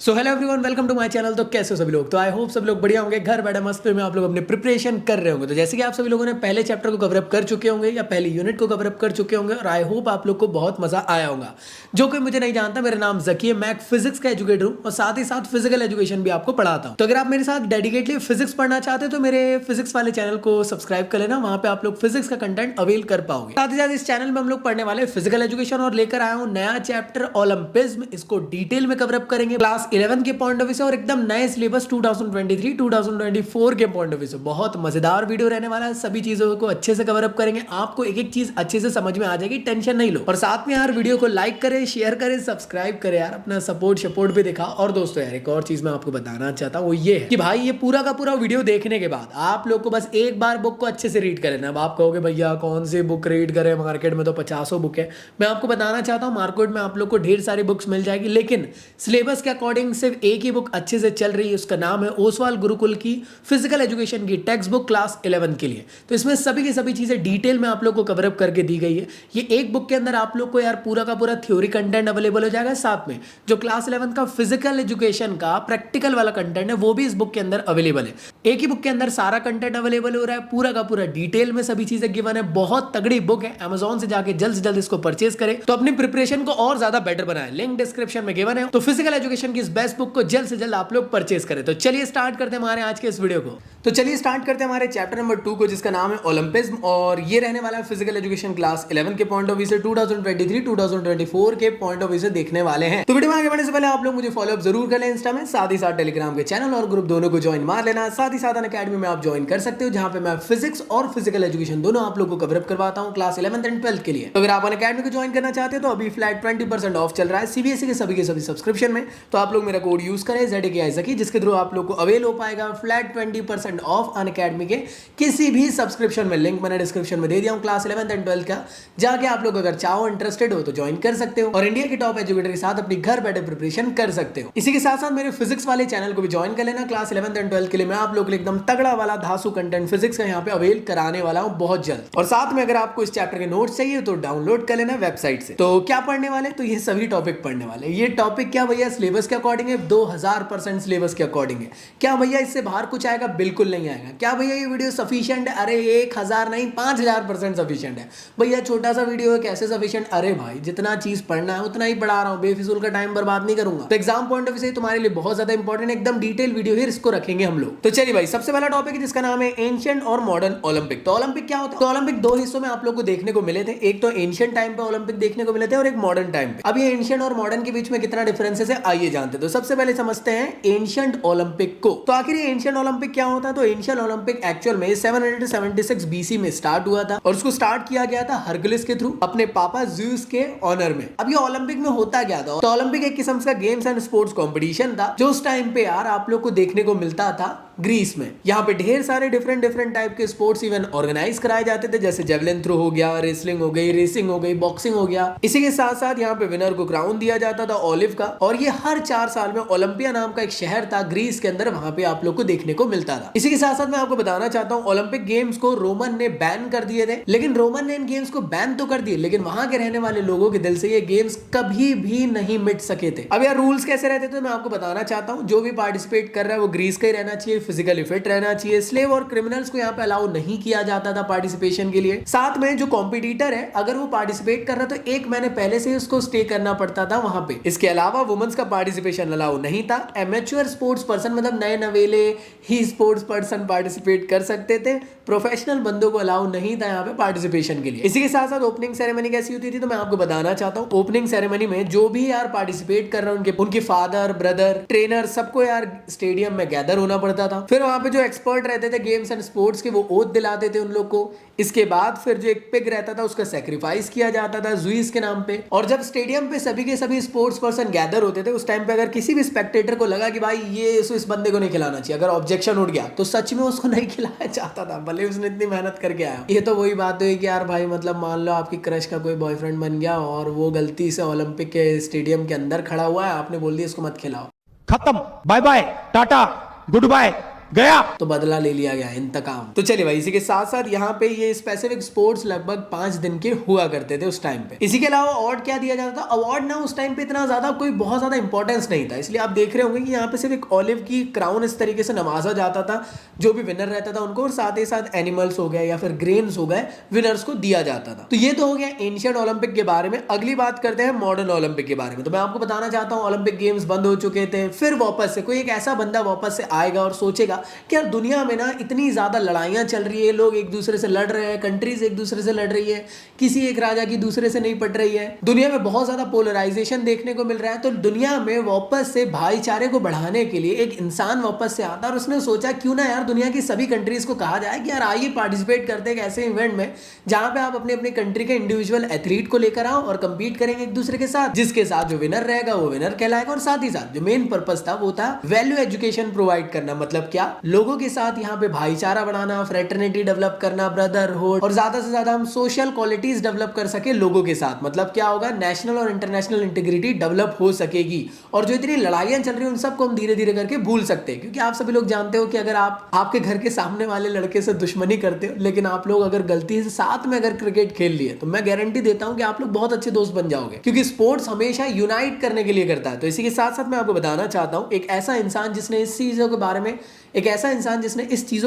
So hello everyone, welcome to my channel. तो कैसे हो सभी लोग? तो आई होप सब लोग बढ़िया होंगे, घर बैठे मस्त में आप लोग अपने प्रिपरेशन कर रहे होंगे। तो जैसे कि आप सभी लोगों ने पहले चैप्टर को कवरअप कर चुके होंगे या पहली यूनिट को कवरअप कर चुके होंगे, और आई होप आप लोग को बहुत मजा आया होगा। जो कोई मुझे नहीं जानता, मेरा नाम जकी है, मैं एक फिजिक्स का एजुकेटर हूँ और साथ ही साथ फिजिकल एजुकेशन भी आपको पढ़ाता हूँ। तो अगर आप मेरे साथ डेडिकेटली फिजिक्स पढ़ना चाहते हैं तो मेरे फिजिक्स वाले चैनल को सब्सक्राइब कर लेना, वहां पे आप लोग फिजिक्स का कंटेंट अवेल कर पाओगे। साथ ही साथ इस चैनल में हम लोग पढ़ने वाले फिजिकल एजुकेशन और लेकर आया हूँ नया चैप्टर ओलंपिज्म। इसको डिटेल में कवरअप करेंगे क्लास 11 के पॉइंट ऑफ व्यू से और एकदम नए सिलेबस 2023-2024 के पॉइंट ऑफ व्यू से। बहुत मजेदार वीडियो रहने वाला है, सभी चीजों को अच्छे से कवरअप करेंगे, आपको एक एक चीज अच्छे से समझ में आ जाएगी, टेंशन नहीं लो। और साथ में यार वीडियो को लाइक करें, शेयर करें, सब्सक्राइब करें यार, अपना सपोर्ट भी दिखा। और दोस्तों यार एक और चीज मैं आपको बताना चाहता हूँ, वो ये है कि भाई ये पूरा का पूरा वीडियो देखने के बाद आप लोग को बस एक बार बुक को अच्छे से रीड कर लेना। अब आप कहोगे भैया कौन सी बुक रीड करें, मार्केट में तो 50 बुक है। मैं आपको बताना चाहता हूँ मार्केट में आप लोग को ढेर सारी बुक्स मिल जाएगी, लेकिन सिलेबस के अकॉर्डिंग सिर्फ एक ही बुक अच्छे से चल रही है, उसका नाम है ओसवाल गुरुकुल की फिजिकल एजुकेशन की टेक्स्ट बुक क्लास 11 के लिए। तो इसमें सभी की सभी चीजें डिटेल में आप लोग को कवरअप करके दी गई है। ये एक बुक के अंदर आप लोग को यार पूरा का पूरा थ्योरी कंटेंट अवेलेबल हो जाएगा, साथ में जो क्लास 11 का फिजिकल एजुकेशन का प्रैक्टिकल वाला कंटेंट है वो भी इस बुक के अंदर अवेलेबल है। एक ही बुक के अंदर सारा कंटेंट अवेलेबल हो रहा है, पूरा का पूरा डिटेल में सभी चीजें गिवन है। बहुत तगड़ी बुक है, अमेजॉन से जाके जल्द से जल्द इसको परचेज करें तो अपनी प्रिपरेशन को और ज्यादा बेटर बनाए। लिंक डिस्क्रिप्शन में गिवन है। तो फिजिकल एजुकेशन की इस बेस्ट बुक को जल्द से जल्द आप लोग परचेज करें। तो चलिए स्टार्ट करते हैं हमारे आज के इस वीडियो को। तो चलिए स्टार्ट करते हैं हमारे चैप्टर नंबर 2 को, जिसका नाम है ओलंपिज्म, और ये रहने वाला है फिजिकल एजुकेशन क्लास 11 के पॉइंट ऑफ व्यू से 2023-2024 के पॉइंट ऑफ व्यू से देखने वाले हैं। तो वीडियो में आगे बढ़ने से पहले आप लोग मुझे फॉलो अप जरूर कर लें इंस्टा में, साथ ही साथ टेलीग्राम के चैनल और ग्रुप दोनों को ज्वाइन मार लेना। साथ ही साथ अनअकैडमी में आप ज्वाइन कर सकते हो, जहां पे मैं फिजिक्स और फिजिकल एजुकेशन दोनों आप लोग को कवरअप करवाता हूं क्लास 11th एंड 12th के लिए। तो अगर आप अनअकैडमी को ज्वाइन करना चाहते हो तो अभी फ्लैट 20% ऑफ चल रहा है सीबीएसई के सभी सब्सक्रिप्शन में। तो आप लोग मेरा कोड यूज करें ZKIZaki, जिसके थ्रू आप लोग को अवेल हो पाएगा फ्लैट 20% ऑफ अनअकैडमी के किसी भी सब्सक्रिप्शन में। लिंक मैंने डिस्क्रिप्शन में दे दिया हूं क्लास 11th एंड 12th का, जाके आप लोग अगर चाहो इंटरेस्टेड हो तो ज्वाइन कर सकते हो और इंडिया के टॉप एजुकेटर के साथ अपनी घर बैठे प्रिपरेशन कर सकते हो। इसी के साथ साथ मेरे फिजिक्स वाले चैनल को भी ज्वाइन कर लेना। क्लास 11th एंड 12th के लिए मैं आप लोग के लिए एकदम तगड़ा वाला धासु कंटेंट फिजिक्स का यहाँ पे अवेल कराने वाला हूँ बहुत जल्द। और साथ में अगर आपको इस चैप्टर के नोट्स चाहिए तो डाउनलोड कर लेना वेबसाइट से। तो क्या पढ़ने वाले, तो ये सभी टॉपिक पढ़ने वाले। ये टॉपिक क्या भैया सिलेबस के अकॉर्डिंग है, 2000% सिलेबस के अकॉर्डिंग है। क्या भैया इससे बाहर कुछ आएगा? बिल्कुल नहीं आएगा। क्या भैया ये वीडियो सफिशिएंट है? अरे 1000 नहीं 5000% सफिशिएंट है भैया। छोटा सा वीडियो है, कैसे सफिशिएंट? अरे भाई जितना चीज पढ़ना है उतना ही पढ़ा रहा हूं, बेफिजूल का टाइम बर्बाद नहीं करूंगा। तो एग्जाम पॉइंट ऑफ व्यू से तुम्हारे लिए बहुत ज्यादा इंपॉर्टेंट है, एकदम डिटेल वीडियो है, इसको रखेंगे हम लोग। तो चलिए भाई, सबसे पहला टॉपिक है जिसका नाम है एंशिएंट और मॉडर्न ओलंपिक। तो ओलंपिक क्या होता है? तो ओलंपिक दो हिस्सों में आप लोग को देखने को मिले थे, एक तो एंशिएंट टाइम पे ओलंपिक देखने को मिले थे और एक मॉडर्न टाइम पे। अब ये एंशिएंट और मॉडर्न के बीच में कितना डिफरेंसेस है आइए जानते हैं। तो सबसे पहले समझते हैं एंशिएंट ओलंपिक को। तो आखिर ये एंशिएंट ओलंपिक क्या होता है? तो एंशिएंट ओलंपिक एक्चुअल में 776 BC में स्टार्ट हुआ था और उसको स्टार्ट किया गया था हरकुलिस के थ्रू, अपने पापा ज़्यूस के ऑनर में। अब ये ओलंपिक में होता क्या था? तो ओलंपिक एक किस्म का गेम्स एंड स्पोर्ट्स कंपटीशन था जो उस टाइम पे यार आप लोग को देखने को मिलता था ग्रीस में। यहाँ पे ढेर सारे डिफरेंट टाइप के स्पोर्ट्स इवेंट ऑर्गेनाइज कराए जाते थे, जैसे जेवलिन थ्रो हो गया, रेसलिंग हो गई, रेसिंग हो गई, बॉक्सिंग हो गया। इसी के साथ साथ यहाँ पे विनर को क्राउन दिया जाता था ऑलिव का, और ये हर 4 साल में ओलंपिया नाम का एक शहर था ग्रीस के अंदर, वहां पे आप लोग को देखने को मिलता था। इसी के साथ साथ मैं आपको बताना चाहता हूँ ओलंपिक गेम्स को रोमन ने बैन कर दिए थे, लेकिन रोमन ने इन गेम्स को बैन तो कर दिए, लेकिन वहां के रहने वाले लोगों के दिल से ये गेम्स कभी भी नहीं मिट सके थे। अब यार रूल्स कैसे रहते थे मैं आपको बताना चाहता हूँ। जो भी पार्टिसिपेट कर रहा है वो ग्रीस का ही रहना चाहिए, फिजिकली फिट रहना चाहिए, स्लेव और क्रिमिनल्स को यहाँ पे अलाउ नहीं किया जाता था पार्टिसिपेशन के लिए। साथ में जो कॉम्पिटिटर है अगर वो पार्टिसिपेट कर रहा तो 1 महीने पहले से उसको स्टे करना पड़ता था वहां पे। इसके अलावा वुमेन्स का पार्टिसिपेशन अलाउ नहीं था। एमेच्योर स्पोर्ट्स पर्सन मतलब नए नवेले ही स्पोर्ट्स पर्सन पार्टिसिपेट कर सकते थे, प्रोफेशनल बंदों को अलाउ नहीं था यहाँ पे पार्टिसिपेशन के लिए। इसी के साथ साथ ओपनिंग सेरेमनी कैसी होती थी तो मैं आपको बताना चाहता हूँ। ओपनिंग सेरेमनी में जो भी यार पार्टिसिपेट कर रहे हैं उनके फादर, ब्रदर, ट्रेनर सबको यार स्टेडियम में गैदर होना पड़ता था। फिर वहां पे जो एक्सपर्ट रहते थे गेम्स एंड स्पोर्ट्स के वो ओथ दिलाते थे उन लोग को। इसके बाद फिर जो एक पिग रहता था उसका सैक्रिफाइस किया जाता था ज़्यूस के नाम पे। और जब स्टेडियम पे सभी के सभी स्पोर्ट्स पर्सन गैदर होते थे उस टाइम पे अगर किसी भी स्पेक्टेटर को लगा कि भाई ये इस बंदे को नहीं खिलाना चाहिए, अगर ऑब्जेक्शन उठ गया तो सच में उसको नहीं खिलाया जाता था, भले उसने इतनी मेहनत करके आया। ये तो वही बात हुई कि यार भाई मतलब मान लो आपकी क्रश का कोई बॉयफ्रेंड बन गया और वो गलती से ओलंपिक के स्टेडियम के अंदर खड़ा हुआ है, आपने बोल दिया इसको मत खिलाओ, खत्म, bye bye, tata, goodbye, गया तो बदला ले लिया गया, इंतकाम। तो चलिए भाई, इसी के साथ साथ यहाँ पे ये स्पेसिफिक स्पोर्ट्स लगभग 5 दिन के हुआ करते थे उस टाइम पे। इसी के अलावा अवार्ड क्या दिया जाता था, अवार्ड ना उस टाइम पे इतना ज्यादा कोई बहुत ज्यादा इंपॉर्टेंस नहीं था, इसलिए आप देख रहे होंगे कि यहाँ पे सिर्फ एक ऑलिव की क्राउन इस तरीके से नवाजा जाता था जो भी विनर रहता था उनको, और साथ ही साथ एनिमल्स हो गए या फिर ग्रेन्स हो गए, विनर्स को दिया जाता था। तो ये तो हो गया एंशिएंट ओलंपिक के बारे में। अगली बात करते हैं मॉडर्न ओलंपिक के बारे में। तो मैं आपको बताना चाहता हूँ, ओलंपिक गेम्स बंद हो चुके थे, फिर वापस से कोई एक ऐसा बंदा वापस से आएगा और सोचेगा कि यार दुनिया में ना इतनी ज्यादा लड़ाइयां चल रही है, लोग एक दूसरे से लड़ रहे हैं, कंट्रीज एक दूसरे से लड़ रही है, किसी एक राजा की दूसरे से नहीं पट रही है, दुनिया में बहुत ज्यादा पोलराइजेशन देखने को मिल रहा है। तो दुनिया में वापस से भाईचारे को बढ़ाने के लिए एक इंसान वापस से आता और उसने सोचा क्यों ना यार दुनिया की सभी कंट्रीज को कहा जाए कि यार आइए पार्टिसिपेट करते हैं एक ऐसे इवेंट में जहां पे आप अपने अपने कंट्री के इंडिविजुअल एथलीट को लेकर आओ और कंपीट करेंगे एक दूसरे के साथ, जिसके साथ जो विनर रहेगा वो विनर कहलाएगा। और साथ ही साथ जो मेन पर्पस था वो था वैल्यू एजुकेशन प्रोवाइड करना। मतलब क्या, लोगों के साथ यहाँ पे भाईचारा बढ़ाना, फ्रेटर्निटी डेवलप करना, ब्रदरहुड, और ज्यादा से ज्यादा हम सोशल क्वालिटीज डेवलप कर सके लोगों के साथ। मतलब क्या होगा, नेशनल और इंटरनेशनल इंटीग्रिटी डेवलप हो सकेगी और जो इतनी लड़ाइयां चल रही है उन सबको हम धीरे धीरे करके भूल सकते हैं। क्योंकि आप सभी लोग जानते हो कि अगर आप आपके घर के सामने वाले लड़के से दुश्मनी करते हो, लेकिन आप लोग अगर गलती से साथ में अगर क्रिकेट खेल लिए, तो मैं गारंटी देता हूं कि आप लोग बहुत अच्छे दोस्त बन जाओगे, क्योंकि स्पोर्ट्स हमेशा यूनाइट करने के लिए करता है। तो इसी के साथ साथ मैं आपको बताना चाहता हूं, एक ऐसा इंसान जिसने इस चीजों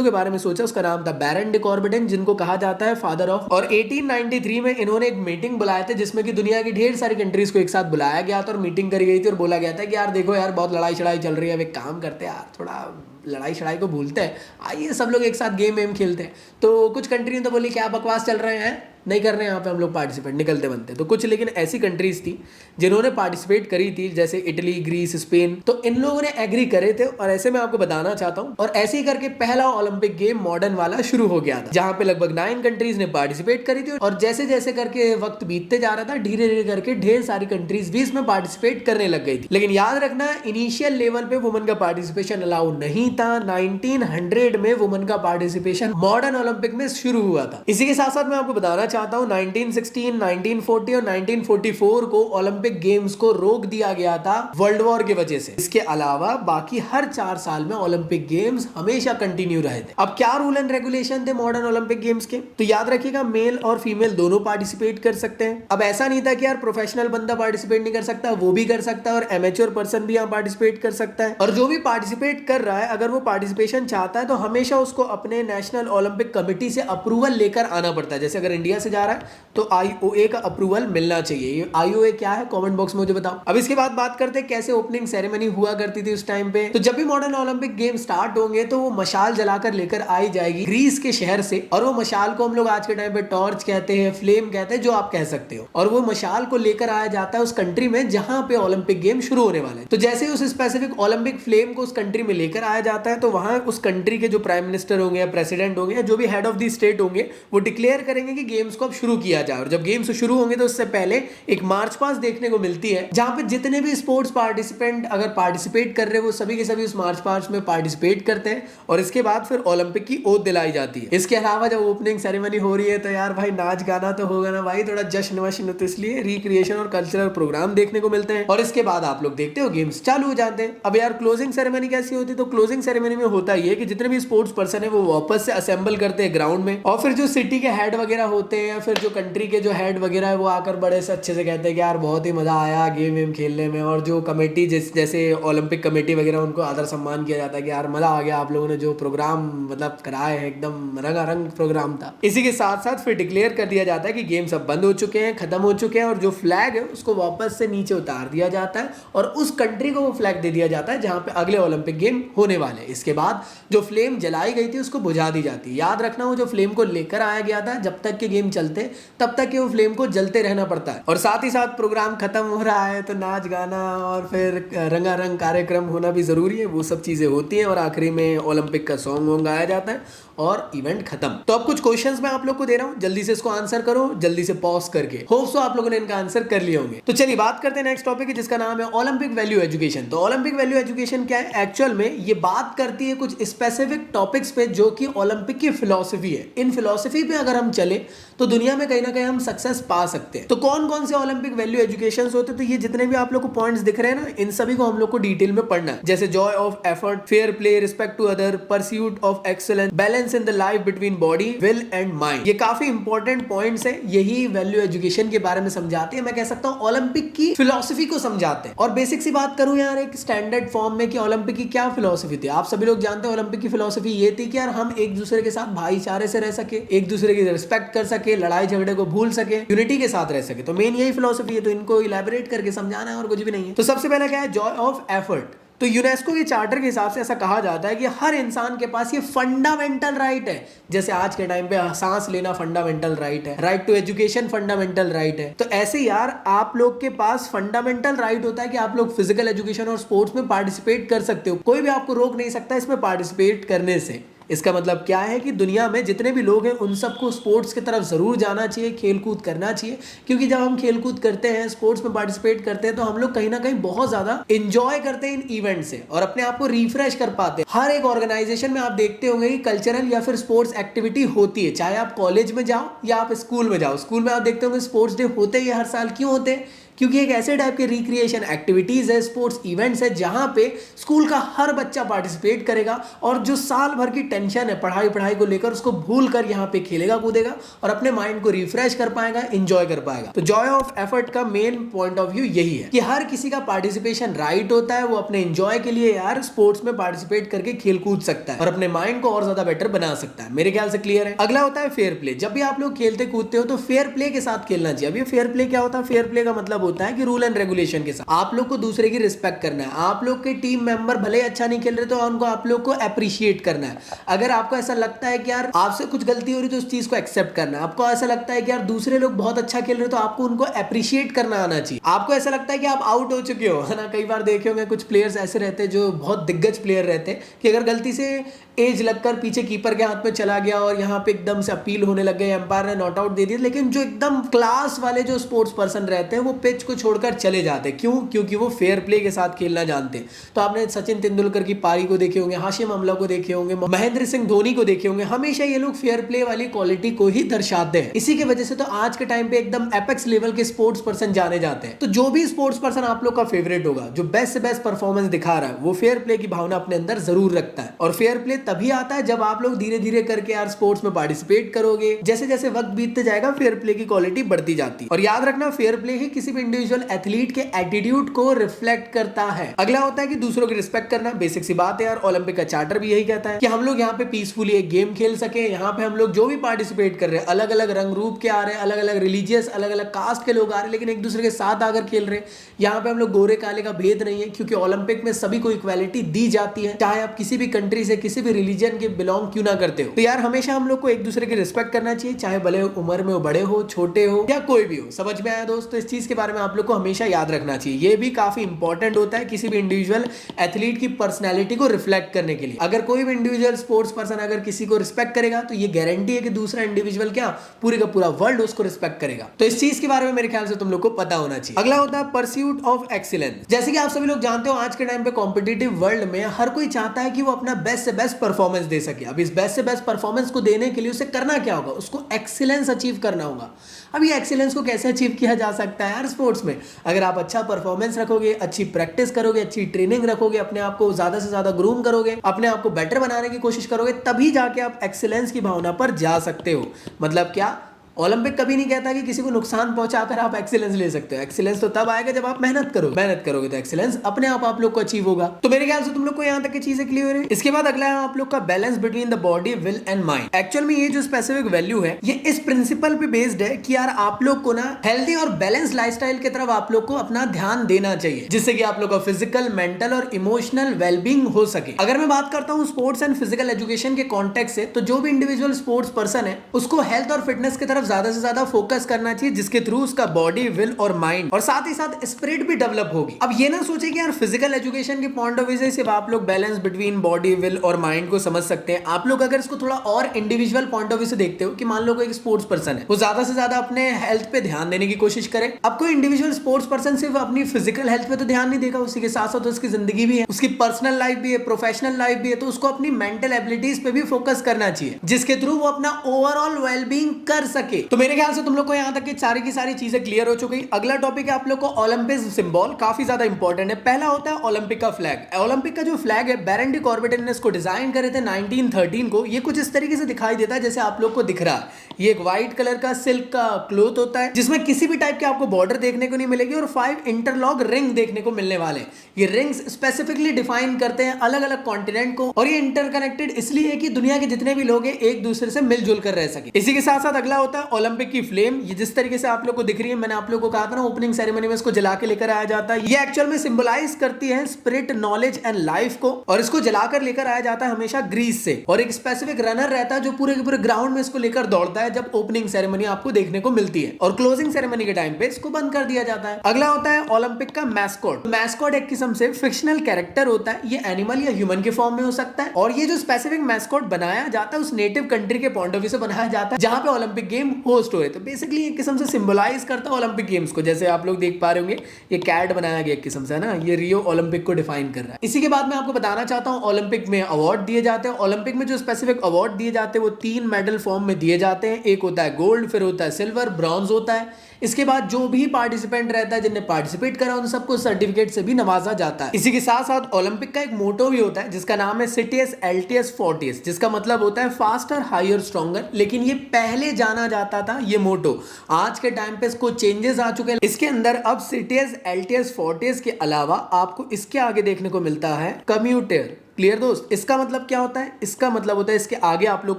के बारे में सोचा, उसका नाम था बैरन डी कॉर्बिटन, जिनको कहा जाता है फादर ऑफ। और 1893 में इन्होंने एक मीटिंग बुलाए थे जिसमें कि दुनिया की ढेर सारी कंट्रीज को एक साथ बुलाया गया था और मीटिंग करी गई थी और बोला गया था कि यार देखो यार बहुत लड़ाई शड़ाई चल रही है, अब एक काम करते हैं यार, थोड़ा लड़ाई शड़ाई को भूलते हैं, आइए सब लोग एक साथ गेम खेलते हैं। तो कुछ कंट्री ने तो बोली क्या बकवास चल रहे हैं, नहीं कर रहे हैं यहाँ पे हम लोग पार्टिसिपेट, निकलते बनते। तो कुछ लेकिन ऐसी कंट्रीज थी जिन्होंने पार्टिसिपेट करी थी, जैसे इटली, ग्रीस, स्पेन, तो इन लोगों ने एग्री करे थे। और ऐसे मैं आपको बताना चाहता हूँ, और ऐसे ही करके पहला ओलंपिक गेम मॉडर्न वाला शुरू हो गया था, जहां पे लगभग 9 कंट्रीज ने पार्टिसिपेट करी थी। और जैसे जैसे करके वक्त बीतते जा रहा था, धीरे धीरे करके ढेर सारी कंट्रीज भी इसमें पार्टिसिपेट करने लग गई थी। लेकिन याद रखना, इनिशियल लेवल पे वुमेन का पार्टिसिपेशन अलाउ नहीं था। 1900 में वुमेन का पार्टिसिपेशन मॉडर्न ओलंपिक में शुरू हुआ था। इसी के साथ साथ मैं आपको बताना चाहता हूँ, 1916, 1940 और 1944 को ओलंपिक गेम्स को रोक दिया गया था वर्ल्ड वॉर की वजह से। इसके अलावा बाकी हर 4 साल में ओलंपिक गेम्स हमेशा कंटिन्यू रहे थे। अब क्या रूल एंड रेगुलेशन थे मॉडर्न ओलंपिक गेम्स के, तो याद रखिएगा मेल और फीमेल दोनों पार्टिसिपेट कर सकते हैं। अब ऐसा नहीं था कि यार प्रोफेशनल बंदा पार्टिसिपेट नहीं कर सकता, वो भी कर सकता है, और एमेच्योर पर्सन भी यहाँ पार्टिसिपेट कर सकता है। और जो भी पार्टिसिपेट कर रहा है, अगर वो पार्टिसिपेशन चाहता है तो हमेशा उसको अपने नेशनल ओलंपिक कमेटी से अप्रूवल लेकर आना पड़ता है। जैसे अगर इंडिया से जा रहा है तो IOA का अप्रूवल मिलना चाहिए। IOA क्या है, कमेंट बॉक्स में मुझे बताओ। अब इसके बाद बात करते हैं कैसे ओपनिंग सेरेमनी हुआ करती थी उस टाइम पे। तो जब भी मॉडर्न ओलंपिक गेम स्टार्ट होंगे तो वो मशाल जलाकर लेकर आई जाएगी ग्रीस के शहर से, और वो मशाल को हम लोग आज के टाइम पे टॉर्च कहते हैं, फ्लेम कहते हैं, जो आप कह सकते हो। और वो मशाल को लेकर आया जाता है उस कंट्री में जहां पे ओलंपिक गेम शुरू होने वाले हैं। तो जैसे उस स्पेसिफिक ओलंपिक फ्लेम को उस कंट्री में लेकर आया जाता है, तो वहां उस कंट्री के जो प्राइम मिनिस्टर होंगे या प्रेसिडेंट होंगे या जो भी हेड ऑफ द स्टेट होंगे, वो डिक्लेयर करेंगे कि गेम्स को अब शुरू किया जाए। और जब गेम्स शुरू होंगे तो उससे पहले एक मार्च पास्ट देखने को मिलती है, जहां पे जितने भी स्पोर्ट्स पार्टिसिपेंट अगर पार्टिसिपेट कर रहे हैं वो सभी के सभी उस मार्च पास्ट में पार्टिसिपेट करते हैं। और इसके बाद फिर ओलंपिक की ओथ दिलाई जाती है। इसके अलावा जब ओपनिंग सेरेमनी हो रही है तो यार भाई नाच गाना तो होगा ना भाई, थोड़ा जश्न वश्न, तो इसलिए रिक्रिएशन और कल्चरल प्रोग्राम देखने को मिलते हैं। और इसके बाद आप लोग देखते हो गेम्स चालू हो जाते हैं। अब यार क्लोजिंग सेरेमनी कैसी होती है, तो क्लोजिंग सेरेमनी में होता ही है कि जितने भी स्पोर्ट्स पर्सन है वो वापस से असेंबल करते हैं ग्राउंड में, और फिर जो सिटी के हेड वगैरह होते हैं या फिर जो कंट्री के जो हेड वगैरह है वो आकर बड़े से अच्छे से कहते हैं कि यार बहुत ही मजा आया गेम वेम खेलने में। और जो कमेटी जैसे ओलंपिक कमेटी वगैरह, उनको आदर सम्मान किया जाता है कि यार मजा आ गया, आप लोगों ने जो प्रोग्राम मतलब कराए हैं एकदम रंगारंग प्रोग्राम था। इसी के साथ साथ फिर डिक्लेयर कर दिया जाता है कि गेम्स अब बंद हो चुके हैं, खत्म हो चुके हैं, और जो फ्लैग है उसको वापस से नीचे उतार दिया जाता है और उस कंट्री को वो फ्लैग दे दिया जाता है जहां पे अगले ओलंपिक गेम होने वाले। इसके बाद जो फ्लेम जलाई गई थी उसको बुझा दी जाती है। याद रखना, वो जो फ्लेम को लेकर आया गया था, जब तक के गेम चलते तब तक के वो फ्लेम को जलते रहना पड़ता है। और साथ ही साथ प्रोग्राम खत्म हो रहा है तो नाच गाना और फिर रंगारंग कार्यक्रम होना भी जरूरी है, वो सब चीजें होती हैं। और आखिरी में ओलंपिक का सॉन्ग गाया जाता है और इवेंट खत्म। तो अब कुछ क्वेश्चंस मैं आप लोग को दे रहा हूं, जल्दी से इसको आंसर करो, जल्दी से पॉज करके। होप सो आप लोगों ने इनका आंसर कर लिए होंगे। तो चलिए बात करते हैं नेक्स्ट टॉपिक जिसका नाम है ओलंपिक वैल्यू एजुकेशन। तो ओलंपिक वैल्यू एजुकेशन क्या है, एक्चुअल में ये बात करती है कुछ स्पेसिफिक टॉपिक्स पे जो कि ओलंपिक की फिलॉसफी है। इन फिलॉसफी पे अगर हम चले तो दुनिया में कहीं ना कहीं हम सक्सेस पा सकते हैं। तो कौन कौन से ओलंपिक वैल्यू एजुकेशन होते हैं, तो ये जितने भी आप लोग को पॉइंट्स दिख रहे हैं ना, इन सभी को हम लोग को डिटेल में पढ़ना है। जैसे joy of effort, fair play, respect to other, pursuit of excellence, balance in the life between body, will and mind. ये काफी इंपॉर्टेंट पॉइंट्स है, यही वैल्यू एजुकेशन के बारे में समझाते हैं। मैं कह सकता हूँ ओलंपिक की फिलॉसफी को समझाते हैं। और बेसिक सी बात करूं यार एक स्टैंडर्ड फॉर्म में कि ओलंपिक की क्या फिलॉसफी थी, आप सभी लोग जानते हैं ओलंपिक की फिलॉसफी ये थी कि यार हम एक दूसरे के साथ भाईचारे से रह सके, एक दूसरे की रिस्पेक्ट कर सके, लड़ाई झगड़े को भूल सके, यूनिटी के साथ रह सके। तो मेन यही फिलॉसफी है, तो इनको इलैबोरेट करके समझाना है और कुछ भी नहीं है। तो सबसे पहले क्या है, जॉय ऑफ एफर्ट। तो यूनेस्को के चार्टर के हिसाब से ऐसा कहा जाता है कि हर इंसान के पास ये फंडामेंटल राइट है। जैसे आज के टाइम पे सांस लेना फंडामेंटल राइट है, right to education fundamental right है। तो ऐसे यार आप लोग के पास फंडामेंटल राइट होता है कि आप लोग फिजिकल एजुकेशन और स्पोर्ट्स में पार्टिसिपेट कर सकते हो। कोई भी आपको रोक नहीं सकता इसमें पार्टिसिपेट करने से। इसका मतलब क्या है कि दुनिया में जितने भी लोग हैं उन सबको स्पोर्ट्स की तरफ जरूर जाना चाहिए, खेल कूद करना चाहिए। क्योंकि जब हम खेल कूद करते हैं, स्पोर्ट्स में पार्टिसिपेट करते हैं, तो हम लोग कहीं ना कहीं बहुत ज्यादा एंजॉय करते हैं इन इवेंट से और अपने आप को रिफ्रेश कर पाते हैं। हर एक ऑर्गेनाइजेशन में आप देखते होंगे कि कल्चरल या फिर स्पोर्ट्स एक्टिविटी होती है, चाहे आप कॉलेज में जाओ या आप स्कूल में जाओ। स्कूल में आप देखते होंगे स्पोर्ट्स डे होते ही हर साल। क्यों होते हैं? क्योंकि एक ऐसे टाइप के रिक्रिएशन एक्टिविटीज है, स्पोर्ट्स इवेंट्स है, जहां पे स्कूल का हर बच्चा पार्टिसिपेट करेगा और जो साल भर की टेंशन है पढ़ाई को लेकर, उसको भूल कर यहाँ पे खेलेगा कूदेगा और अपने माइंड को रिफ्रेश कर पाएगा, एंजॉय कर पाएगा। तो जॉय ऑफ एफर्ट का मेन पॉइंट ऑफ व्यू यही है कि हर किसी का पार्टिसिपेशन राइट होता है, वो अपने एंजॉय के लिए यार स्पोर्ट्स में पार्टिसिपेट करके खेल कूद सकता है और अपने माइंड को और ज्यादा बेटर बना सकता है। मेरे ख्याल से क्लियर है। अगला होता है फेयर प्ले। जब भी आप लोग खेलते कूदते हो तो फेयर प्ले के साथ खेलना चाहिए। अब ये फेयर प्ले क्या होता है? फेयर प्ले का मतलब होता है कि रूल एंड रेगुलेशन के साथ आप लोग को दूसरे की रिस्पेक्ट करना है। आप लोग के टीम मेंबर भले अच्छा नहीं खेल रहे तो उनको आप लोग को अप्रिशिएट करना है। अगर आपको ऐसा लगता है कि यार आपसे कुछ गलती हो रही तो उस चीज को एक्सेप्ट करना है। आपको ऐसा लगता है कि यार दूसरे लोग बहुत अच्छा खेल रहे तो आपको उनको अप्रिशिएट करना आना चाहिए। आपको ऐसा लगता है कि आप आउट हो चुके हो, है ना? कई बार देखे होंगे कुछ प्लेयर्स ऐसे रहते हैं जो बहुत दिग्गज प्लेयर रहते हैं कि अगर गलती से एज लगकर पीछे कीपर के हाथ में चला गया और यहाँ पे एकदम से अपील होने लग गई, एम्पायर ने नॉट आउट दे दिया, लेकिन जो एकदम क्लास वाले जो स्पोर्ट्स पर्सन रहते हैं वो पिच को छोड़कर चले जाते हैं। क्यों? क्योंकि वो फेयर प्ले के साथ खेलना जानते हैं। तो आपने सचिन तेंदुलकर की पारी को देखे होंगे, हाशिम अमला को देखे होंगे, महेंद्र सिंह धोनी को देखे होंगे। हमेशा ये लोग फेयर प्ले वाली क्वालिटी को ही दर्शाते हैं। इसी की वजह से तो आज के टाइम पे एकदम एपेक्स लेवल के स्पोर्ट्स पर्सन जाने जाते हैं। तो जो भी स्पोर्ट्स पर्सन आप लोग का फेवरेट होगा, जो बेस्ट से बेस्ट परफॉर्मेंस दिखा रहा है, वो फेयर प्ले की भावना अपने अंदर जरूर रखता है। और फेयर प्ले तभी आता है जब आप लोग धीरे धीरे करके यार स्पोर्ट्स में पार्टिसिपेट करोगे। जैसे जैसे वक्त बीतते जाएगा फेयर प्ले की क्वालिटी बढ़ती जाती है। और याद रखना फेयर प्ले ही किसी भी इंडिविजुअल एथलीट के एटीट्यूड को रिफ्लेक्ट करता है। अगला होता है कि दूसरों की रिस्पेक्ट करना। बेसिक सी बात है यार, ओलंपिक का चार्टर भी यही कहता है कि हम लोग यहाँ पे पीसफुली एक गेम खेल सके। यहाँ पे हम लोग जो भी पार्टिसिपेट कर रहे हैं, अलग अलग रंग रूप के आ रहे हैं, अलग अलग रिलीजियस, अलग अलग कास्ट के लोग आ रहे हैं, लेकिन एक दूसरे के साथ आकर खेल रहे हैं। यहाँ पे हम लोग गोरे काले का भेद नहीं है, क्योंकि ओलंपिक में सभी को इक्वालिटी दी जाती है, चाहे आप किसी भी कंट्री से, किसी भी रिलीजन के बिलोंग क्यों ना करते हो। तो यार हमेशा हम लोग को एक दूसरे की रिस्पेक्ट करना चाहिए, चाहे भले उम्र में बड़े हो, छोटे हो या कोई भी हो। समझ में आया दोस्तों? इस चीज के बारे में आप लोग को हमेशा याद रखना चाहिए। ये भी काफी इंपॉर्टेंट होता है किसी भी इंडिविजुअल एथलीट की पर्सनैलिटी को रिफ्लेक्ट करने के लिए। अगर कोई भी इंडिविजुअल स्पोर्ट्स पर्सन अगर किसी को रिस्पेक्ट करेगा तो ये गारंटी है कि दूसरा इंडिविजुअल क्या पूरे का पूरा वर्ल्ड उसको रिस्पेक्ट करेगा। तो इस चीज के बारे में मेरे ख्याल से तुम लोग को पता होना चाहिए। अगला होता है परस्यूट ऑफ एक्सीलेंस। जैसे कि आप सभी लोग जानते हो आज के टाइम पे कॉम्पिटिटिव वर्ल्ड में हर कोई चाहता है कि वो अपना बेस्ट से बेस्ट परफॉर्मेंस दे सके। अब इस बेस्ट से बेस्ट परफॉर्मेंस को देने के लिए उसे करना क्या होगा? उसको एक्सीलेंस अचीव करना होगा। अब ये एक्सीलेंस को कैसे अचीव किया जा सकता है यार स्पोर्ट्स में? अगर आप अच्छा परफॉर्मेंस रखोगे, अच्छी प्रैक्टिस करोगे, अच्छी ट्रेनिंग रखोगे, अपने आप को ज्यादा से ज्यादा ग्रूम करोगे, अपने आप को बेटर बनाने की कोशिश करोगे, तभी जाके आप एक्सीलेंस की भावना पर जा सकते हो। मतलब क्या? ओलंपिक कभी नहीं कहता कि किसी को नुकसान पहुंचाकर आप एक्सीलेंस ले सकते हो। एक्सीलेंस तो तब आएगा जब आप मेहनत करोगे तो एक्सीलेंस अपने आप लोग को अचीव होगा। तो मेरे ख्याल से तुम लोग को यहाँ तक की चीजें क्लियर है। इसके बाद अगला है आप लोग का balance between the body, will and mind. Actual में ये जो स्पेसिफिक वैल्यू है ये इस प्रिंसिपल पे बेस्ड है कि यार आप लोग को ना हेल्दी और बैलेंस लाइफस्टाइल की तरफ आप लोग को अपना ध्यान देना चाहिए, जिससे कि आप लोग का फिजिकल, मेंटल और इमोशनल वेलबींग हो सके। अगर मैं बात करता हूँ स्पोर्ट्स एंड फिजिकल एजुकेशन के कॉन्टेक्स्ट से, तो जो भी इंडिविजुअल स्पोर्ट्स पर्सन है उसको हेल्थ और फिटनेस की तरफ ज्यादा से ज्यादा फोकस करना चाहिए, जिसके थ्रू उसका बॉडी, विल और माइंड और साथ ही साथ स्पिरिट भी डेवलप होगी। अब ये ना सोचे कि यार फिजिकल एजुकेशन के पॉइंट ऑफ व्यू से सिर्फ आप लोग बैलेंस बिटवीन बॉडी, विल और माइंड को समझ सकते हैं। आप लोग अगर इसको थोड़ा और इंडिविजुअल पॉइंट ऑफ व्यू से देखते हो कि मान लो कोई एक स्पोर्ट्स पर्सन है, वो ज्यादा से ज्यादा अपने हेल्थ पे ध्यान देने की कोशिश करे। अब कोई इंडिविजुअल स्पोर्ट्स पर्सन सिर्फ अपनी फिजिकल हेल्थ पे तो ध्यान नहीं देगा, उसी के साथ साथ उसकी जिंदगी भी है, उसकी पर्सनल लाइफ भी है, प्रोफेशनल लाइफ भी है, तो उसको अपनी मेंटल एबिलिटीज पे भी फोकस करना चाहिए, जिसके थ्रू वो अपना ओवरऑल वेलबींग कर सके। सके। तो मेरे ख्याल से तुम लोग को यहाँ तक की सारी चीजें क्लियर हो चुकी। अगला टॉपिक है आप लोग को ओलंपिक सिंबल, काफी ज्यादा इंपॉर्टेंट है। पहला होता है ओलंपिक का फ्लैग। ओलंपिक का जो फ्लैग है बैरन डी कॉर्बेट ने इसको डिजाइन करे थे 1913 को। ये कुछ इस तरीके से दिखाई देता है जैसे आप लोग को दिख रहा है। ये एक व्हाइट कलर का सिल्क का क्लोथ होता है जिसमें किसी भी टाइप के आपको बॉर्डर देखने को नहीं मिलेगी और 5 इंटरलॉक रिंग देखने को मिलने वाले। ये रिंग्स स्पेसिफिकली डिफाइन करते हैं अलग अलग कॉन्टिनेंट को और ये इंटरकनेक्टेड इसलिए है कि दुनिया के जितने भी लोग हैं एक दूसरे से मिलजुल कर रह सके। इसी के साथ साथ अगला होता है ओलंपिक की फ्लेम। ये जिस तरीके से आप लोग को दिख रही है, मैंने आप लोग को कहा था ना ओपनिंग सेरेमनी में इसको जला के लेकर आया जाता है। ये एक्चुअल में सिंबलाइज करती है स्पिरिट, नॉलेज एंड लाइफ को और इसको जलाकर लेकर आया जाता है हमेशा ग्रीस से। और एक स्पेसिफिक रनर रहता है जो पूरे के पूरे ग्राउंड में इसको लेकर दौड़ता है जब ओपनिंग सेरेमनी आपको देखने को मिलती है और क्लोजिंग सेरेमनी के टाइम पे इसको बंद कर दिया जाता है। अगला होता है ओलंपिक का मैस्कॉट। मैस्कॉट एक किस्म से फिक्शनल कैरेक्टर होता है। ये एनिमल या ह्यूमन के फॉर्म में हो सकता है और ये जो स्पेसिफिक मैस्कॉट बनाया जाता है उस नेटिव कंट्री के पॉइंट ऑफ व्यू से बनाया जाता है जहां पे ओलंपिक गेम होस्ट हुए। तो बेसिकली एक किस्म से सिंबलाइज करता है ओलंपिक गेम्स को। जैसे आप लोग देख पा रहे होंगे ये कैट बनाया गया एक किस्म से ना, ये रियो ओलंपिक को डिफाइन कर रहा है। इसी के बाद मैं आपको बताना चाहता हूं ओलंपिक में अवार्ड दिए जाते हैं। ओलंपिक में जो स्पेसिफिक अवार्ड दिए जाते हैं वो 3 मेडल फॉर्म में दिए जाते हैं। एक होता है गोल्ड, फिर होता है सिल्वर, ब्रॉन्ज होता है। इसके बाद जो भी पार्टिसिपेंट रहता है जिनने पार्टिसिपेट करा उन सबको सर्टिफिकेट से भी नवाजा जाता है। इसी के साथ साथ ओलंपिक का एक मोटो भी होता है जिसका नाम है सिटियस एल्टियस फोर्टियस, जिसका मतलब होता है फास्टर, हायर, स्ट्रॉन्गर। लेकिन ये पहले जाना जाता था ये मोटो, आज के टाइम पे इसको चेंजेस आ चुके हैं। इसके अंदर अब सिटियस एल्टियस फोर्टियस के अलावा आपको इसके आगे देखने को मिलता है कम्यूटेर। क्लियर दोस्त? इसका मतलब क्या होता है? इसका मतलब होता है इसके आगे आप लोग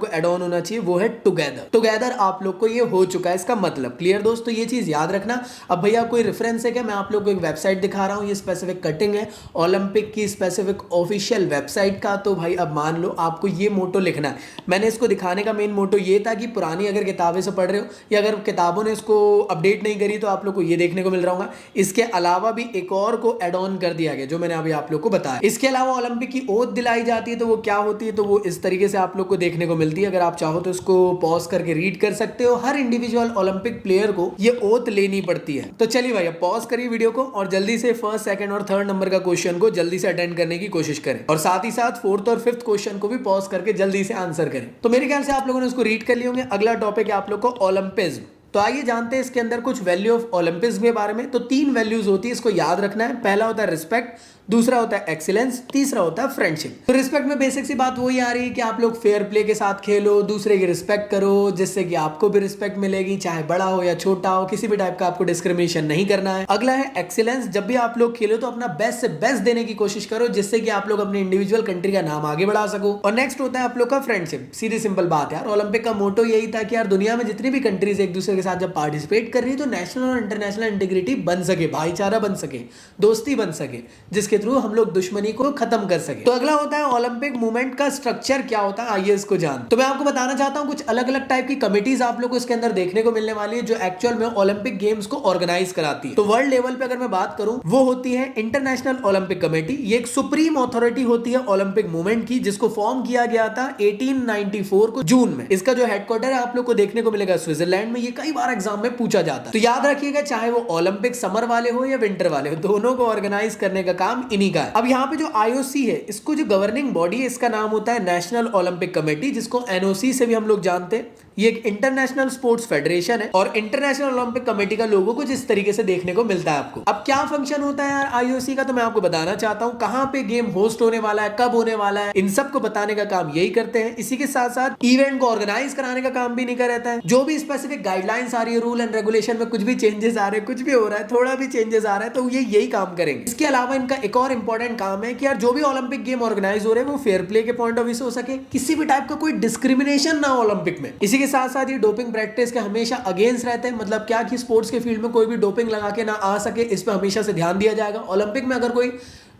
को एड ऑन होना चाहिए, वो है टुगेदर। टुगेदर आप लोग को ये हो चुका है इसका मतलब। क्लियर दोस्त? तो ये चीज याद रखना। अब भैया कोई रेफरेंस है क्या? मैं आप लोग को एक वेबसाइट दिखा रहा हूँ, ये स्पेसिफिक कटिंग है ओलंपिक की स्पेसिफिक ऑफिशियल वेबसाइट का। तो भाई अब मान लो आपको ये मोटो लिखना है। मैंने इसको दिखाने का मेन मोटो ये था कि पुरानी अगर किताबें से पढ़ रहे हो या अगर किताबों ने इसको अपडेट नहीं करी तो आप लोग को ये देखने को मिल रहा होगा। इसके अलावा भी एक और को एड ऑन कर दिया गया जो मैंने अभी आप लोग को बताया। इसके अलावा ओलंपिक की ओथ दिलाई जाती है, तो वो क्या होती है? तो वो इस तरीके से आप लोग को देखने को मिलती है। अगर आप चाहो तो इसको पॉज करके रीड कर सकते हो। हर इंडिविजुअल ओलंपिक प्लेयर को ये ओथ लेनी पड़ती है। तो चलिए भाई पॉज करिए वीडियो को और जल्दी से फर्स्ट, सेकंड और थर्ड नंबर का क्वेश्चन को जल्दी से अटेंड करने की कोशिश करें और साथ ही साथ फोर्थ और फिफ्थ क्वेश्चन को भी पॉज करके जल्दी से आंसर करें। तो मेरे ख्याल से आप लोगों ने उसको रीड कर लिए होंगे। अगला टॉपिक है आप लोग को ओलंपिज्म। तो आइए जानते हैं इसके अंदर कुछ वैल्यू ऑफ ओलंपिक्स के बारे में। तो 3 वैल्यूज होती है, इसको याद रखना है। पहला होता है रिस्पेक्ट, दूसरा होता है एक्सीलेंस, तीसरा होता है फ्रेंडशिप। तो रिस्पेक्ट में बेसिक सी बात वही आ रही है कि आप लोग फेयर प्ले के साथ खेलो, दूसरे की रिस्पेक्ट करो जिससे कि आपको भी रिस्पेक्ट मिलेगी, चाहे बड़ा हो या छोटा हो, किसी भी टाइप का आपको डिस्क्रिमिनेशन नहीं करना है। अगला है एक्सीलेंस। जब भी आप लोग खेलो तो अपना बेस्ट से बेस्ट देने की कोशिश करो जिससे कि आप लोग अपने इंडिविजुअल कंट्री का नाम आगे बढ़ा सको। और नेक्स्ट होता है आप लोग का फ्रेंडशिप। सीधी सिंपल बात यार, ओलंपिक का मोटो यही था कि यार दुनिया में जितनी भी कंट्रीज एक दूसरे के साथ जब पार्टिसिपेट कर रही है तो नेशनल और इंटरनेशनल इंटीग्रिटी बन सके, भाईचारा बन सके, दोस्ती बन सके, जिसके थ्रू हम लोग दुश्मनी को खत्म कर सके। तो अगला होता है ओलंपिक मूवमेंट का स्ट्रक्चर क्या होता है, आइए इसको जान। तो मैं आपको बताना चाहता हूं कुछ अलग अलग टाइप की कमिटीज आप लोग को इसके अंदर देखने को मिलने वाली है जो एक्चुअल में ओलंपिक गेम्स को ऑर्गेनाइज कराती है। तो वर्ल्ड लेवल पे अगर मैं बात करूं वो होती है इंटरनेशनल ओलंपिक कमेटी। ये एक सुप्रीम अथॉरिटी होती है ओलंपिक मूवमेंट की जिसको फॉर्म किया गया था 1894 को जून में। इसका जो हेडक्वार्टर है आप लोग को देखने को मिलेगा स्विट्जरलैंड में। ये कई बार एग्जाम में पूछा जाता है, तो याद रखिएगा चाहे वो ओलंपिक समर वाले हो या विंटर वाले हो, दोनों को ऑर्गेनाइज करने का काम इन्हीं का है। अब यहाँ पे जो आईओसी है, इसको जो गवर्निंग बॉडी है इसका नाम होता है नेशनल ओलंपिक कमेटी, जिसको एनओसी से भी हम लोग जानते हैं। ये एक इंटरनेशनल स्पोर्ट्स फेडरेशन है और इंटरनेशनल ओलंपिक कमेटी का लोगो कुछ इस तरीके से देखने को मिलता है आपको। अब क्या फंक्शन होता है यार आईओसी का, तो मैं आपको बताना चाहता हूं। कहां पे गेम होस्ट होने वाला है, कब होने वाला है, इन सब को बताने का काम यही करते हैं। इसी के साथ साथ इवेंट को ऑर्गेनाइज कराने का काम भी नहीं कर रहता है। जो भी स्पेसिफिक गाइडलाइंस आ रही है, रूल एंड रेगुलेशन में कुछ भी चेंजेस आ रहे हैं, कुछ भी हो रहा है, थोड़ा भी चेंजेस आ रहा है, तो ये यही काम करेंगे। इसके अलावा इनका एक और इंपॉर्टेंट काम है कि यार जो भी ओलंपिक गेम ऑर्गेनाइज हो रहे हैं वो फेयर प्ले के पॉइंट ऑफ व्यू से हो सके, किसी भी टाइप का कोई डिस्क्रिमिनेशन ना हो ओलंपिक में। इसी के साथ साथ ये डोपिंग प्रैक्टिस के हमेशा अगेंस्ट रहते हैं। मतलब क्या कि स्पोर्ट्स के फील्ड में कोई भी डोपिंग लगा के ना आ सके, इस पर हमेशा से ध्यान दिया जाएगा। ओलंपिक में अगर कोई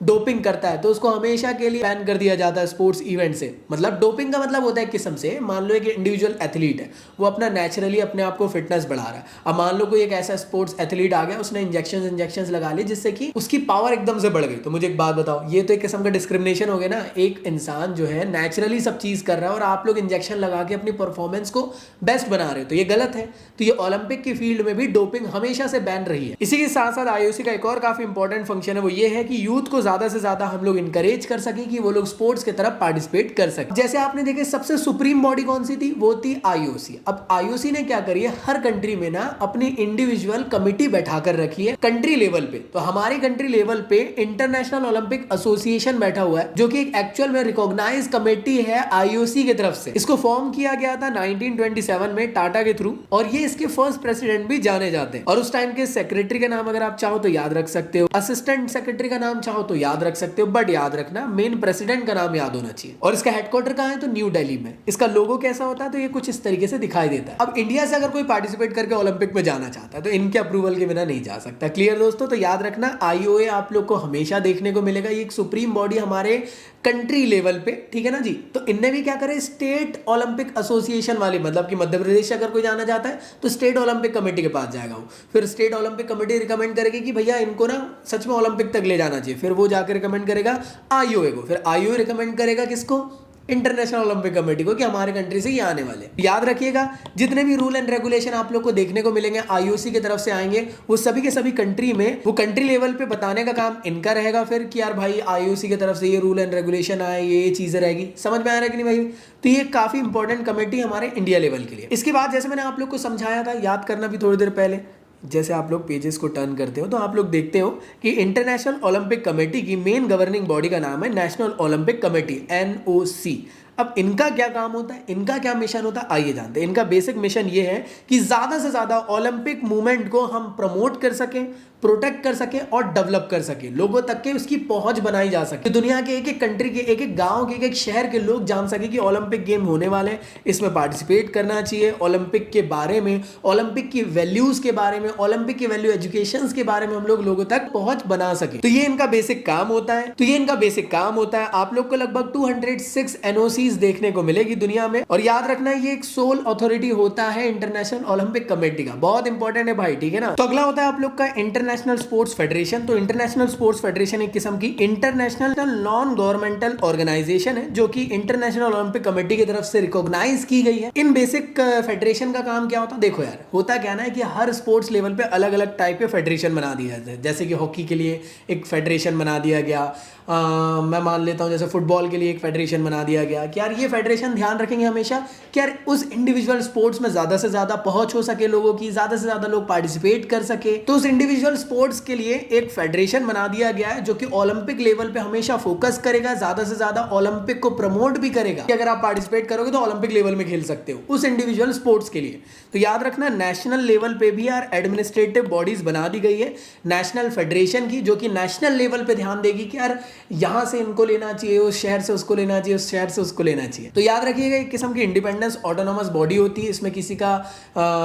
डोपिंग करता है तो उसको हमेशा के लिए बैन कर दिया जाता है स्पोर्ट्स इवेंट से। मतलब डोपिंग का मतलब होता है किस्म से, मान लो एक इंडिविजुअल एथलीट है, वो अपना नेचुरली अपने आप को फिटनेस बढ़ा रहा है। अब मान लो कोई एक ऐसा स्पोर्ट्स एथलीट आ गया, उसने इंजेक्शन लगा ली जिससे कि उसकी पावर एकदम से बढ़ गई। तो मुझे एक बात बताओ, ये तो एक किस्म का डिस्क्रिमिनेशन हो गया ना। एक इंसान जो है नेचुरली सब चीज कर रहा है और आप लोग इंजेक्शन लगा के अपनी परफॉर्मेंस को बेस्ट बना रहे हो, तो ये गलत है। तो ये ओलंपिक की फील्ड में भी डोपिंग हमेशा से बैन रही है। इसी के साथ साथ आईओसी का एक और काफी इंपॉर्टेंट फंक्शन है, वो ये है कि यूथ को ज्यादा से ज्यादा हम लोग इनकरेज कर सके कि वो लोग स्पोर्ट्स की तरफ पार्टिसिपेट कर सके। जैसे आपने देखे सबसे सुप्रीम बॉडी कौन सी थी, वो थी आईओसी। अब आईओसी ने क्या करी है, हर कंट्री में ना अपनी इंडिविजुअल कमिटी बैठा कर रखी है कंट्री लेवल पे। तो हमारी कंट्री लेवल पे इंटरनेशनल ओलंपिक एसोसिएशन बैठा हुआ है, जो कि एक एक्चुअल में रिकॉग्नाइज कमेटी है आईओसी की तरफ से। इसको फॉर्म किया गया था 1927 में टाटा के थ्रू, और ये इसके फर्स्ट प्रेसिडेंट भी जाने जाते हैं। और उस टाइम के सेक्रेटरी का नाम अगर आप चाहो तो याद रख सकते हो, असिस्टेंट सेक्रेटरी का नाम चाहो तो याद रख सकते हो, बट याद रखना मेन प्रेसिडेंट का नाम याद होना चाहिए। और इसका हेडक्वार्टर कहाँ है, तो न्यू दिल्ली में। इसका लोगो कैसा होता है, तो ये कुछ इस तरीके से दिखाई देता है। अब इंडिया से अगर कोई पार्टिसिपेट करके ओलंपिक में जाना चाहता है तो इनके अप्रूवल के बिना नहीं जा सकता। क्लियर दोस्तों? तो याद रखना आईओए आप लोग को हमेशा देखने को मिलेगा, ये एक सुप्रीम बॉडी हमारे कंट्री लेवल पे, ठीक है ना जी। तो इनने भी क्या करे, स्टेट ओलंपिक एसोसिएशन वाली, मतलब कि मध्य प्रदेश से अगर कोई जाना चाहता है तो स्टेट ओलंपिक कमेटी के पास जाएगा वो, फिर स्टेट ओलंपिक कमेटी रिकमेंड करेगी कि भैया इनको ना सच में ओलंपिक तक ले जाना चाहिए, फिर वो जाकर रिकमेंड करेगा आईओए को, फिर आईओए रिकमेंड करेगा किसको, इंटरनेशनल ओलंपिक कमेटी को, कि हमारे कंट्री से ये आने वाले। याद रखिएगा जितने भी रूल एंड रेगुलेशन आप लोग को देखने को मिलेंगे आईओसी की तरफ से आएंगे, वो सभी के सभी कंट्री में वो कंट्री लेवल पे बताने का काम इनका रहेगा। फिर कि यार भाई आईओसी की तरफ से ये रूल एंड रेगुलेशन आए, ये चीजें रहेगी। समझ में आ रहा है कि नहीं भाई? तो ये काफी इंपॉर्टेंट कमेटी हमारे इंडिया लेवल के लिए। इसके बाद जैसे मैंने आप लोग को समझाया था, याद करना भी थोड़ी देर पहले, जैसे आप लोग पेजेस को टर्न करते हो तो आप लोग देखते हो कि इंटरनेशनल ओलंपिक कमेटी की मेन गवर्निंग बॉडी का नाम है नेशनल ओलंपिक कमेटी, एनओसी। अब इनका क्या काम होता है, इनका क्या मिशन होता है, आइए जानते हैं। इनका बेसिक मिशन ये है कि ज्यादा से ज्यादा ओलंपिक मूवमेंट को हम प्रमोट कर सकें, प्रोटेक्ट कर सके और डेवलप कर सके, लोगों तक के उसकी पहुंच बनाई जा सके, दुनिया के एक एक कंट्री के, एक एक गांव के, एक एक शहर के लोग जान सके कि ओलंपिक गेम होने वाले हैं, इसमें पार्टिसिपेट करना चाहिए। ओलंपिक के बारे में, ओलंपिक की वैल्यूज के बारे में, ओलंपिक की वैल्यू एजुकेशन के बारे में हम लोगों तक पहुंच बना सके। तो ये इनका बेसिक काम होता है। आप लोग को लगभग 206 एनओसीज देखने को मिलेगी दुनिया में। और याद रखना ये एक सोल अथॉरिटी होता है इंटरनेशनल ओलंपिक कमेटी का, बहुत इंपॉर्टेंट है भाई, ठीक है ना। तो अगला होता है आप लोग का इंटरनेशनल स्पोर्ट्स फेडरेशन। तो इंटरनेशनल स्पोर्ट्स फेडरेशन एक किस्म की इंटरनेशनल नॉन गवर्नमेंटल ऑर्गेनाइजेशन है, जो कि इंटरनेशनल ओलंपिक कमेटी की तरफ से रिकॉग्नाइज की गई है। इन बेसिक फेडरेशन का काम क्या होता है, देखो यार, होता क्या ना है कि हर स्पोर्ट्स लेवल पे अलग अलग टाइप के फेडरेशन बना दिया जाता है। जैसे कि हॉकी के लिए एक फेडरेशन बना दिया गया, मैं मान लेता हूँ जैसे फुटबॉल के लिए एक फेडरेशन बना दिया गया कि यार ये फेडरेशन ध्यान रखेंगे हमेशा कि यार उस इंडिविजुअल स्पोर्ट्स में ज्यादा से ज्यादा पहुंच हो सके लोगों की, ज्यादा से ज्यादा लोग पार्टिसिपेट कर सके। तो उस इंडिविजुअल स्पोर्ट्स के लिए एक फेडरेशन बना दिया गया है, जो कि ओलंपिक लेवल पे हमेशा फोकस करेगा, ज्यादा से ज्यादा ओलंपिक को प्रमोट भी करेगा कि अगर आप पार्टिसिपेट करोगे तो ओलंपिक लेवल में खेल सकते हो उस इंडिविजुअल स्पोर्ट्स के लिए। तो याद रखना नेशनल लेवल पे भी यार एडमिनिस्ट्रेटिव बॉडीज बना दी गई है नेशनल फेडरेशन की, जो कि नेशनल लेवल पे ध्यान देगी कि यार यहां से इनको लेना चाहिए, उस शहर से उसको लेना चाहिए, उस शहर से उसको लेना चाहिए। तो याद रखिएगा एक किस्म की इंडिपेंडेंस ऑटोनोमस बॉडी होती है, इसमें किसी का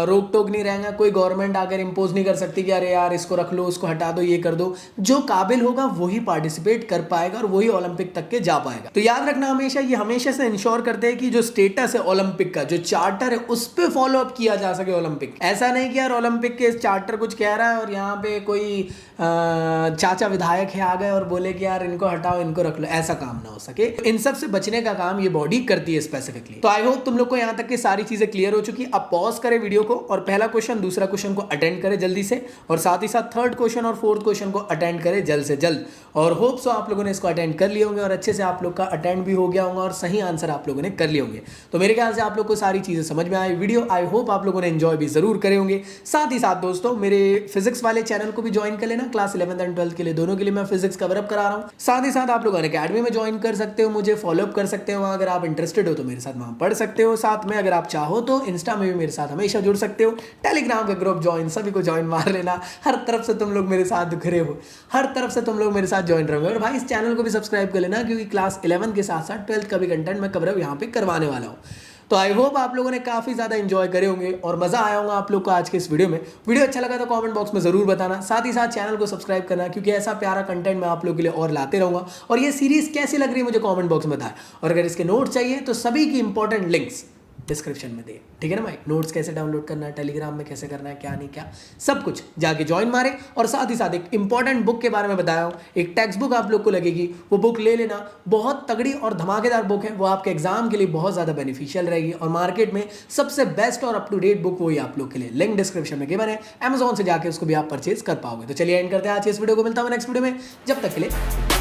रोक टोक नहीं रहेगा, कोई गवर्नमेंट आकर इंपोज नहीं कर सकती कि अरे यार इसको रख लो, उसको हटा दो, ये कर दो। जो काबिल होगा वही पार्टिसिपेट कर पाएगा और वही ओलंपिक तक के जा पाएगा। तो याद रखना हमेशा, ये हमेशा से इंश्योर करते हैं कि जो स्टेटस है ओलंपिक का, जो चार्टर है उस पर फॉलो अप किया जा सके ओलंपिक। ऐसा नहीं कि यार ओलंपिक के चार्टर कुछ कह रहा है और यहाँ पे कोई चाचा विधायक है आ गए और बोले कि यार इनको हटाओ, इनको रख लो, ऐसा काम ना हो सके। तो इन सब से बचने का काम ये बॉडी करती है स्पेसिफिकली। तो आई होप तुम लोग को यहाँ तक की सारी चीजें क्लियर हो चुकी। अब पॉज करें वीडियो को और पहला क्वेश्चन दूसरा क्वेश्चन को अटेंड करें जल्दी से, और साथ ही साथ थर्ड क्वेश्चन और फोर्थ क्वेश्चन को अटेंड करें जल्द से जल्द। और होप सो आप लोगों ने इसको अटेंड कर लिए होंगे और अच्छे से आप लोग का अटेंड भी हो गया होगा और सही आंसर आप लोगों ने कर लिए होंगे। तो मेरे ख्याल से आप लोग को सारी चीजें समझ में आई वीडियो, आई होप आप लोगों ने एंजॉय भी जरूर करे होंगे। साथ ही साथ दोस्तों मेरे फिजिक्स वाले चैनल को भी ज्वाइन कर लेना, क्लास 11th एंड 12th के लिए दोनों के लिए मैं फिजिक्स कवर अप करा रहा हूँ। साथ ही साथ आप लोग अकेडमी में ज्वाइन कर सकते हो, मुझे फॉलो अप कर सकते हो, अगर आप इंटरेस्टेड हो तो मेरे साथ वहां पढ़ सकते हो। साथ में अगर आप चाहो तो इंस्टा में भी मेरे साथ हमेशा जुड़ सकते हो, टेलीग्राम का ग्रुप ज्वाइन, सभी को ज्वाइन मार लेना। हर तरफ से तुम लोग मेरे साथ घिरे हो, हर तरफ से तुम लोग मेरे साथ ज्वाइन रहोगे। और भाई इस चैनल को भी सब्सक्राइब कर लेना, क्योंकि क्लास 11 के साथ साथ 12th का भी कंटेंट मैं कवर यहाँ पे करवाने वाला हूँ। तो आई होप आप लोगों ने काफी ज्यादा एंजॉय करे होंगे और मजा आया होगा आप लोग को आज के इस वीडियो में। वीडियो अच्छा लगा तो कमेंट बॉक्स में जरूर बताना, साथ ही साथ चैनल को सब्सक्राइब करना, क्योंकि ऐसा प्यारा कंटेंट मैं आप लोगों के लिए और लाते रहूंगा। और ये सीरीज कैसी लग रही है मुझे कमेंट बॉक्स में बताएं, और अगर इसके नोट चाहिए तो सभी की इंपॉर्टेंट लिंक्स डिस्क्रिप्शन में दे, ठीक है ना भाई। नोट्स कैसे डाउनलोड करना है, टेलीग्राम में कैसे करना है, क्या नहीं क्या, सब कुछ जाके ज्वाइन मारे। और साथ ही साथ एक इंपॉर्टेंट बुक के बारे में बताया हूँ, एक टेक्स्ट बुक आप लोग को लगेगी, वो बुक ले लेना, बहुत तगड़ी और धमाकेदार बुक है, वो आपके एग्जाम के लिए बहुत ज्यादा बेनिफिशियल रहेगी। और मार्केट में सबसे बेस्ट और अप टू डेट बुक वही आप लोग के लिए, लिंक डिस्क्रिप्शन में गिवन है, Amazon से जाके उसको भी आप परचेज कर पाओगे। तो चलिए एंड करते हैं आज इस वीडियो को, मिलता हूँ नेक्स्ट वीडियो में, जब तक के लिए।